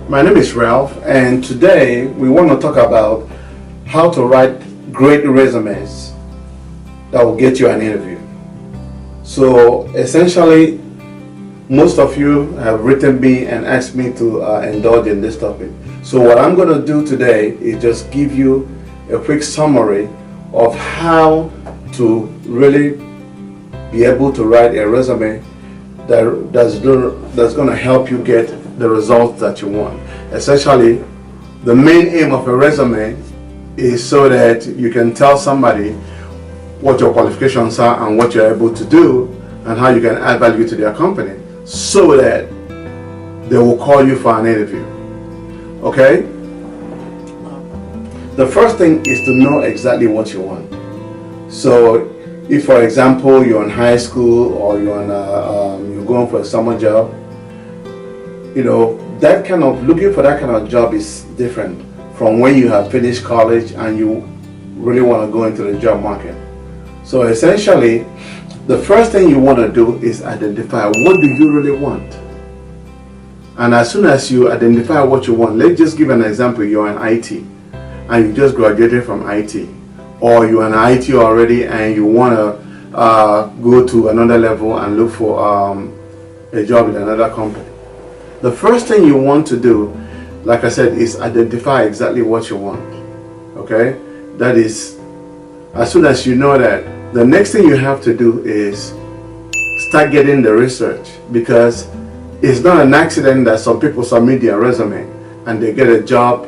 My name is Ralph, and today we want to talk about how to write great resumes that will get you an interview. So essentially, most of you have written me and asked me to indulge in this topic. So what I'm going to do today is just give you a quick summary of how to really be able to write a resume that's going to help you get the results that you want. Essentially, the main aim of a resume is so that you can tell somebody what your qualifications are and what you're able to do and how you can add value to their company so that they will call you for an interview. Okay? The first thing is to know exactly what you want. So if, for example, you're in high school or you're going for a summer job, that kind of looking for that kind of job is different from when you have finished college and you really want to go into the job market. So essentially, the first thing you want to do is identify what do you really want. And as soon as you identify what you want, let's just give an example. You're in IT and you just graduated from IT, or you're in IT already and you want to go to another level and look for a job in another company. The first thing you want to do, like I said, is identify exactly what you want. Okay? That is, as soon as you know that, the next thing you have to do is start getting the research, because it's not an accident that some people submit their resume and they get a job,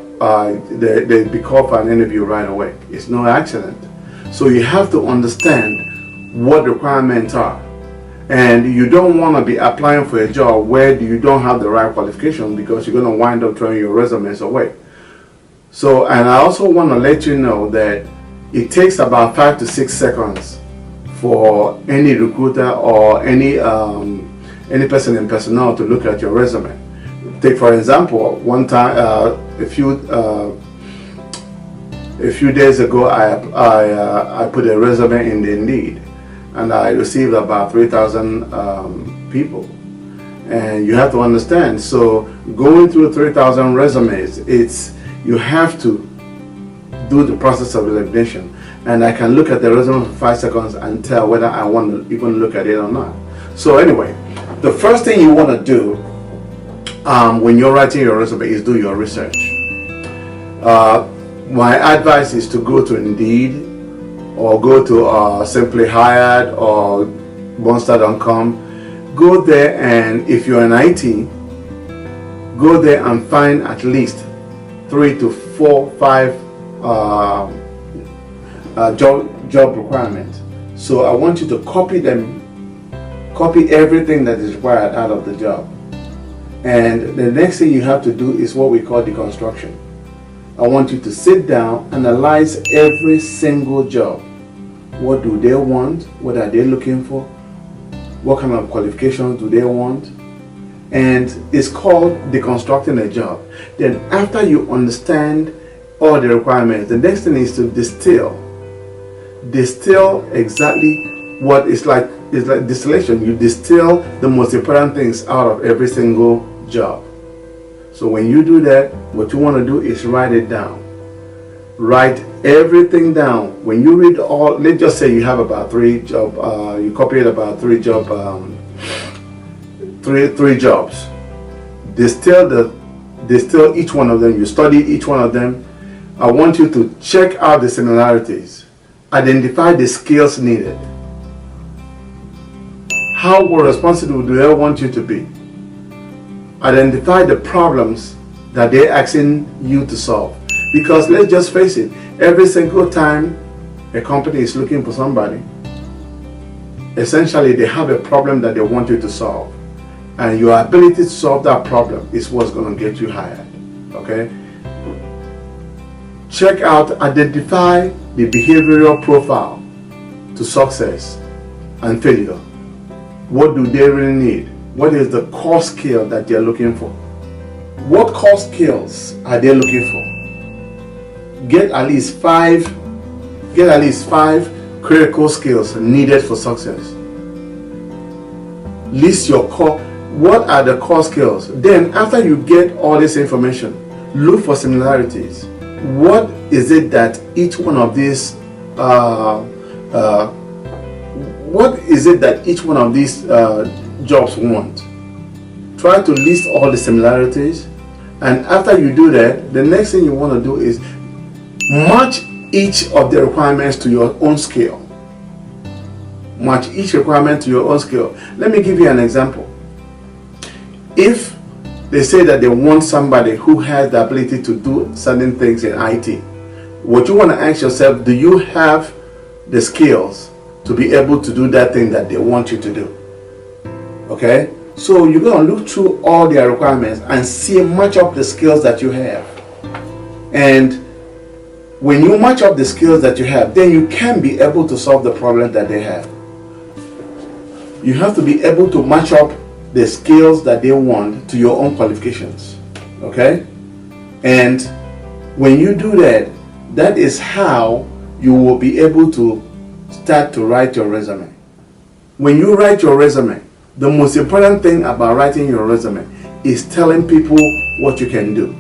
they be called for an interview right away. It's no accident. So you have to understand what the requirements are. And you don't want to be applying for a job where you don't have the right qualification, because you're going to wind up throwing your resumes away. So, and I also want to let you know that it takes about 5 to 6 seconds for any recruiter or any person in personnel to look at your resume. Take for example, one time, a few days ago, I put a resume in the Indeed, and I received about 3,000 people. And you have to understand, so going through 3,000 resumes, you have to do the process of elimination. And I can look at the resume for 5 seconds and tell whether I want to even look at it or not. So anyway, the first thing you want to do when you're writing your resume is do your research. My advice is to go to Indeed, or go to Simply Hired or Monster.com. Go there, and if you're in IT, go there and find at least 3 to 4, 5 job requirements. So I want you to copy them, copy everything that is required out of the job. And the next thing you have to do is what we call deconstruction. I want you to sit down, analyze every single job. What do they want? What are they looking for? What kind of qualifications do they want? And it's called deconstructing a job. Then after you understand all the requirements, the next thing is to distill exactly what it's like distillation. You distill the most important things out of every single job. So when you do that, what you want to do is write it down. Write everything down. When you read all, let's just say you have about 3 jobs, you copied about 3 jobs. Distill each one of them. You study each one of them. I want you to check out the similarities. Identify the skills needed. How responsible do they want you to be? Identify the problems that they're asking you to solve. Because let's just face it, every single time a company is looking for somebody, essentially they have a problem that they want you to solve. And your ability to solve that problem is what's going to get you hired. Okay? Check out, identify the behavioral profile to success and failure. What do they really need? What is the core skill that they're looking for? What core skills are they looking for? Get at least five critical skills needed for success. List your core. what are the core skills? Then after you get all this information, look for similarities. What is it that each one of these jobs want? Try to list all the similarities, and after you do that, the next thing you want to do is match each of the requirements to your own skill. Match each requirement to your own skill. Let me give you an example. If they say that they want somebody who has the ability to do certain things in IT, what you want to ask yourself, do you have the skills to be able to do that thing that they want you to do? Okay? So you're going to look through all their requirements and see, match up the skills that you have. And when you match up the skills that you have, then you can be able to solve the problem that they have. You have to be able to match up the skills that they want to your own qualifications. Okay? And when you do that, that is how you will be able to start to write your resume. When you write your resume, the most important thing about writing your resume is telling people what you can do.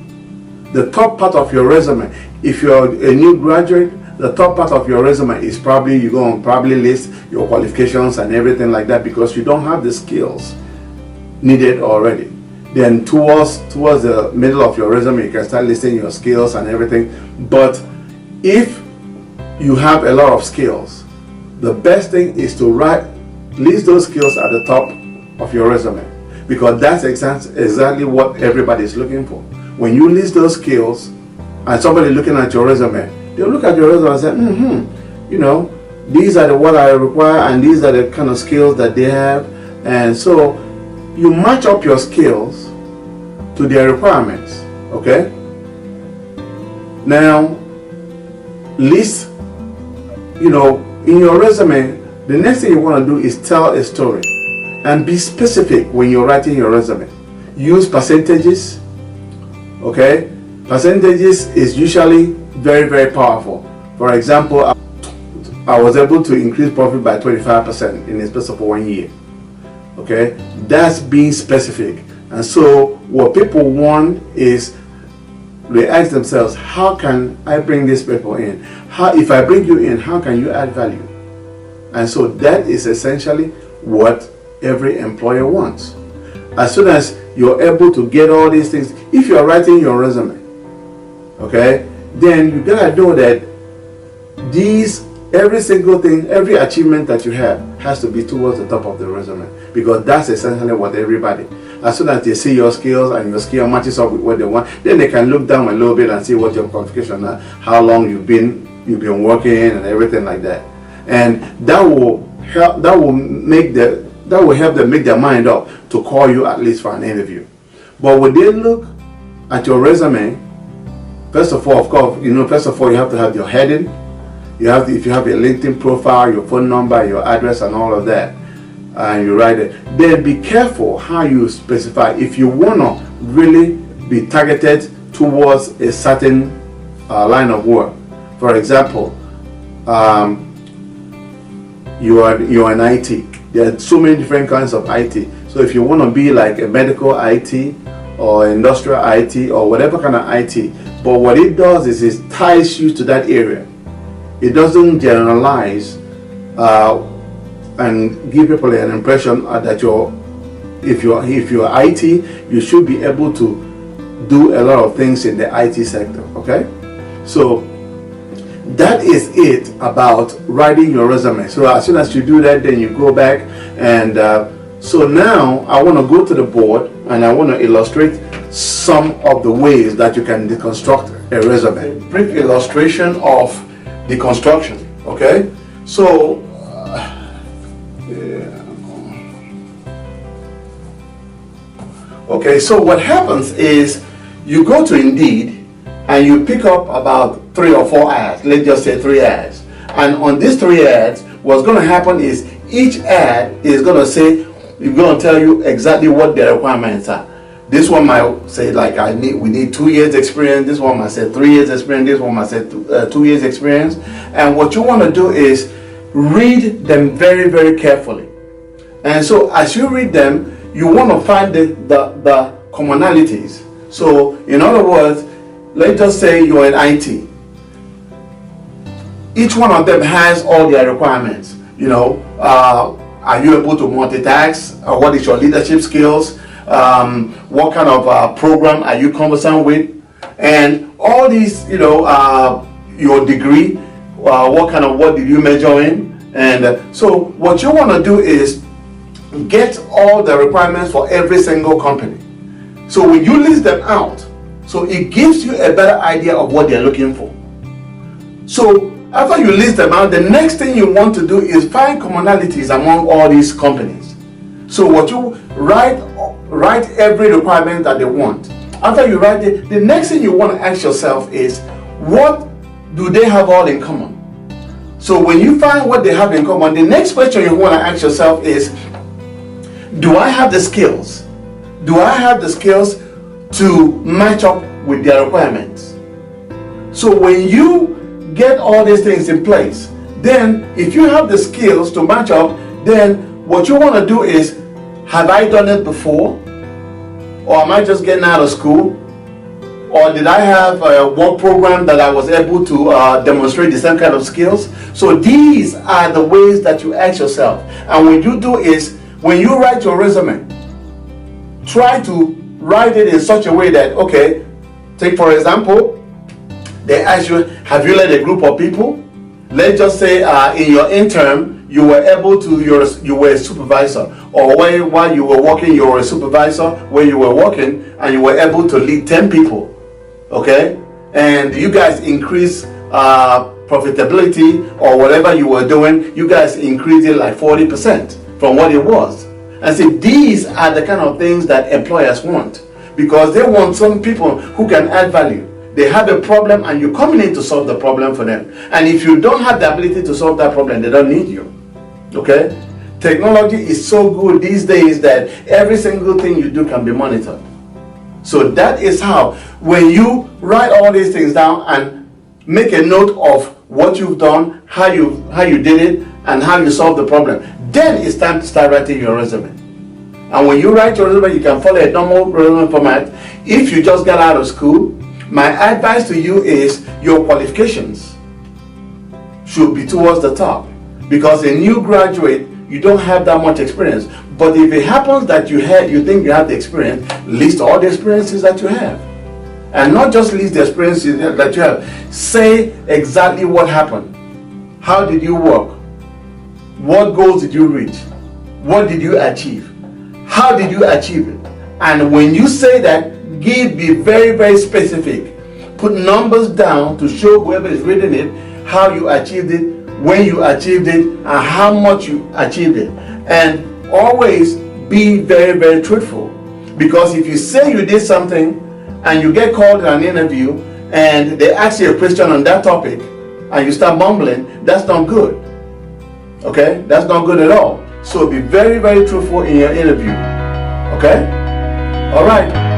The top part of your resume, if you're a new graduate, the top part of your resume is probably, you're going to probably list your qualifications and everything like that, because you don't have the skills needed already. Then towards the middle of your resume, you can start listing your skills and everything. But if you have a lot of skills, the best thing is to list those skills at the top of your resume, because that's exactly what everybody is looking for. When you list those skills and somebody looking at your resume, they'll look at your resume and say, you know, these are what I require, and these are the kind of skills that they have. And so you match up your skills to their requirements. Okay? Now, list, you know, in your resume, the next thing you want to do is tell a story, and be specific when you're writing your resume. Use percentages. Okay? Percentages is usually very, very powerful. For example, I was able to increase profit by 25% in the space of 1 year. Okay? That's being specific. And so what people want is, they ask themselves, how can I bring these people in? If I bring you in, how can you add value? And so that is essentially what every employer wants. As soon as you're able to get all these things, if you're writing your resume, okay, then you gotta know that every single thing, every achievement that you have has to be towards the top of the resume, because that's essentially what everybody, as soon as they see your skills and your skill matches up with what they want, then they can look down a little bit and see what your qualifications are, how long you've been working and everything like that. And that will help them make their mind up to call you at least for an interview. But when they look at your resume, first of all, you have to have your heading. If you have your LinkedIn profile, your phone number, your address, and all of that, and you write it. Then be careful how you specify. If you wanna really be targeted towards a certain line of work, for example, you are in IT. There are so many different kinds of IT. So if you want to be like a medical IT or industrial IT or whatever kind of IT, but what it does is it ties you to that area. It doesn't generalize and give people an impression that if you're IT, you should be able to do a lot of things in the IT sector. Okay, so that is it about writing your resume. So as soon as you do that, then you go back and so now I want to go to the board and I want to illustrate some of the ways that you can deconstruct a resume. A brief illustration of deconstruction. Okay, so okay, so what happens is you go to Indeed and you pick up about 3 or 4 ads. Let's just say 3 ads. And on these 3 ads, what's going to happen is each ad is going to say, it's going to tell you exactly what the requirements are. This one might say like we need 2 years experience. This one might say 3 years experience. This one might say 2 years experience. And what you want to do is read them very, very carefully. And so as you read them, you want to find the commonalities. So in other words, let's just say you're in IT. Each one of them has all their requirements. You know, are you able to multitask? What is your leadership skills? What kind of program are you conversant with? And all these, you know, your degree, what did you major in? And so what you want to do is get all the requirements for every single company. So when you list them out, so it gives you a better idea of what they're looking for. So after you list them out, the next thing you want to do is find commonalities among all these companies. So what you write every requirement that they want. After you write it, the next thing you want to ask yourself is, what do they have all in common? So when you find what they have in common, the next question you want to ask yourself is, do I have the skills? Do I have the skills to match up with their requirements? So when you get all these things in place, then if you have the skills to match up, then what you want to do is, have I done it before? Or am I just getting out of school? Or did I have a work program that I was able to demonstrate the same kind of skills? So these are the ways that you ask yourself. And what you do is, when you write your resume, try to write it in such a way that, okay, take for example, they ask you, have you led a group of people? Let's just say in your intern, you were able to, you were a supervisor, or while you were working, you were a supervisor where you were working, and you were able to lead 10 people, okay? And you guys increase profitability, or whatever you were doing, you guys increased it like 40% from what it was. And see, these are the kind of things that employers want, because they want some people who can add value. They have a problem and you're coming in to solve the problem for them. And if you don't have the ability to solve that problem, they don't need you. Okay? Technology is so good these days that every single thing you do can be monitored. So that is how, when you write all these things down and make a note of what you've done, how you did it, and how you solved the problem, then it's time to start writing your resume. And when you write your resume, you can follow a normal resume format. If you just got out of school, my advice to you is your qualifications should be towards the top, because a new graduate, you don't have that much experience. But if it happens that you think you have the experience, list all the experiences that you have, and not just list the experiences that you have. Say exactly what happened. How did you work? What goals did you reach? What did you achieve? How did you achieve it? And when you say that, be very, very specific. Put numbers down to show whoever is reading it how you achieved it, when you achieved it, and how much you achieved it. And always be very, very truthful. Because if you say you did something and you get called in an interview and they ask you a question on that topic and you start mumbling, that's not good. Okay? That's not good at all. So be very, very truthful in your interview. Okay? All right.